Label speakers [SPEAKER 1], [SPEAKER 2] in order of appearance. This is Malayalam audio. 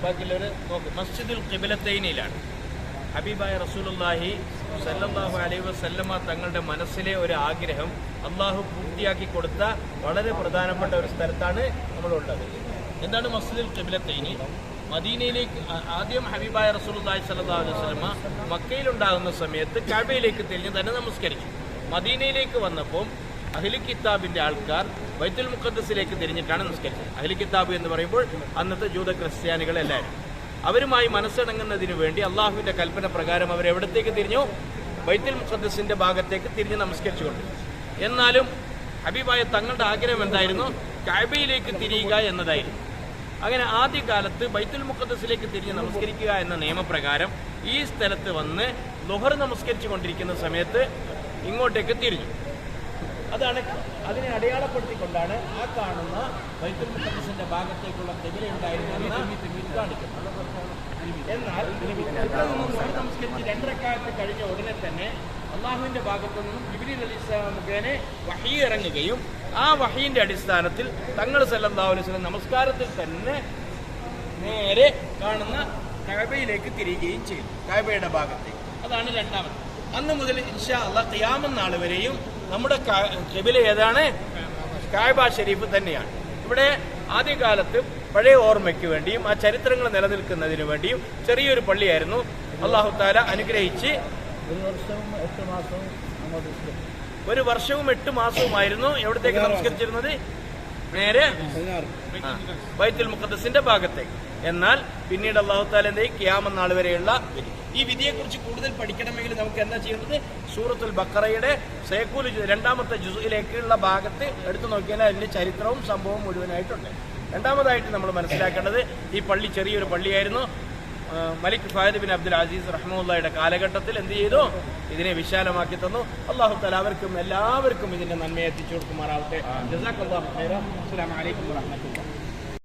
[SPEAKER 1] ബാക്കിയുള്ളവർ നോക്കും. മസ്ജിദുൽ ഖിബ്ലത്തൈനിലാണ് ഹബീബായ റസൂലുള്ളാഹി സല്ലല്ലാഹു അലൈഹി വസല്ലമ തങ്ങളുടെ മനസ്സിലെ ഒരു ആഗ്രഹം അള്ളാഹു പൂർത്തിയാക്കി കൊടുത്ത വളരെ പ്രധാനപ്പെട്ട ഒരു സ്ഥലത്താണ് നമ്മളുള്ളത്. എന്താണ് മസ്ജിദുൽ ഖിബ്ലത്തൈനി? മദീനയിലേക്ക് ആദ്യം ഹബീബായ റസൂലുള്ളാഹി സ്വല്ലല്ലാഹു അലൈഹി വസല്ലമ മക്കയിലുണ്ടാകുന്ന സമയത്ത് കഅബയിലേക്ക് തിരിഞ്ഞ് തന്നെ നമസ്കരിച്ചു. മദീനയിലേക്ക് വന്നപ്പോൾ അഹ്ലി കിതാബിന്റെ ആൾക്കാർ ബൈത്തുൽ മുഖദ്ദസിലേക്ക് തിരിഞ്ഞിട്ടാണ് നമസ്കരിച്ചത്. അഹ്ലി കിതാബ് എന്ന് പറയുമ്പോൾ അന്നത്തെ ജൂത ക്രിസ്ത്യാനികളെല്ലാവരും അവരുമായി മനസ്സിണങ്ങുന്നതിന് വേണ്ടി അള്ളാഹുവിന്റെ കൽപ്പന പ്രകാരം അവരെവിടത്തേക്ക് തിരിഞ്ഞു? ബൈത്തുൽ മുഖദ്ദസിന്റെ ഭാഗത്തേക്ക് തിരിഞ്ഞ് നമസ്കരിച്ചുകൊണ്ട്. എന്നാലും ഹബീബായ തങ്ങളുടെ ആഗ്രഹം എന്തായിരുന്നു? കഅബയിലേക്ക് തിരിയുക എന്നതായിരുന്നു. അങ്ങനെ ആദ്യകാലത്ത് ബൈത്തുൽ മുഖദ്ദസിലേക്ക് തിരിഞ്ഞ് നമസ്കരിക്കുക എന്ന നിയമപ്രകാരം ഈ സ്ഥലത്ത് വന്ന് ളുഹർ നമസ്കരിച്ചു കൊണ്ടിരിക്കുന്ന സമയത്ത് ഇങ്ങോട്ടേക്ക് തിരിഞ്ഞു. അതാണ് അതിനെ അടയാളപ്പെടുത്തിക്കൊണ്ടാണ് ആ കാണുന്ന ബൈത്തുൽ മുഖദ്ദസിന്റെ ഭാഗത്തേക്കുള്ള ഖിബ്ല ഉണ്ടായിരുന്നെന്ന് കാണിക്കുന്നത്. എന്നാൽ നമസ്കരിച്ച് 2 റക്അത്ത് കഴിഞ്ഞ ഉടനെ തന്നെ അള്ളാഹുവിന്റെ ഭാഗത്തു നിന്നും ജിബ്രീൽ അലൈഹിസ്സലാം മുഖേന വഹീ ഇറങ്ങുകയും ആ വഹീന്റെ അടിസ്ഥാനത്തിൽ തങ്ങൾ സല്ലല്ലാഹു അലൈഹി വസല്ലം നമസ്കാരത്തിൽ തന്നെ നേരെ കാണുന്ന കഅബയിലേക്ക് തിരികുകയും ചെയ്തു, കഅബയുടെ ഭാഗത്തേക്ക്. അതാണ് രണ്ടാമത്. അന്ന് മുതൽ ഇൻഷാ അല്ലാഹ് ഖിയാമത്ത് നാൾ വരെയും നമ്മുടെ ഖിബ്ല ഏതാണ്? കഅബ ഷരീഫ് തന്നെയാണ്. ഇവിടെ ആദ്യകാലത്ത് പഴയ ഓർമ്മയ്ക്ക് വേണ്ടിയും ആ ചരിത്രങ്ങൾ നിലനിൽക്കുന്നതിന് വേണ്ടിയും ചെറിയൊരു പള്ളിയായിരുന്നു. അല്ലാഹു തആല അനുഗ്രഹിച്ച് 1 വർഷവും 8 മാസവുമായിരുന്നു എവിടത്തേക്ക് നമസ്കരിച്ചിരുന്നത്? നേരെ ബൈത്തുൽ മുഖദ്ദസിന്റെ ഭാഗത്തേക്ക്. എന്നാൽ പിന്നീട് അല്ലാഹു തആല എന്തായി? ഖിയാമത്ത് നാൾ വരെയുള്ള ഈ വിധിയെക്കുറിച്ച് കൂടുതൽ പഠിക്കണമെങ്കിൽ നമുക്ക് എന്താ ചെയ്യുന്നത്? സൂറത്തുൽ ബഖറയുടെ സയഖൂൽ 2ാമത്തെ ജുസിലേക്കുള്ള ഭാഗത്ത് എടുത്തു നോക്കിയാൽ അതിന്റെ ചരിത്രവും സംഭവവും മുഴുവനായിട്ടുണ്ട്. രണ്ടാമതായിട്ട് നമ്മൾ മനസ്സിലാക്കേണ്ടത് ഈ പള്ളി ചെറിയൊരു പള്ളിയായിരുന്നു. മലിക് ഫഹദ് ബിൻ അബ്ദുൽ അസീസ് റഹ്മത്തുള്ളാഹിയുടെ കാലഘട്ടത്തിൽ എന്ത് ചെയ്തു? ഇതിനെ വിശാലമാക്കി തന്നു. അല്ലാഹു തആല അവർക്കും എല്ലാവർക്കും ഇതിന്റെ നന്മയെ എത്തിച്ചു കൊടുക്കുമാറാവട്ടെ. ജസാക്കല്ലാഹു ഖൈറൻ. അസ്സലാമു അലൈക്കും വറഹ്മത്തുള്ളാഹി.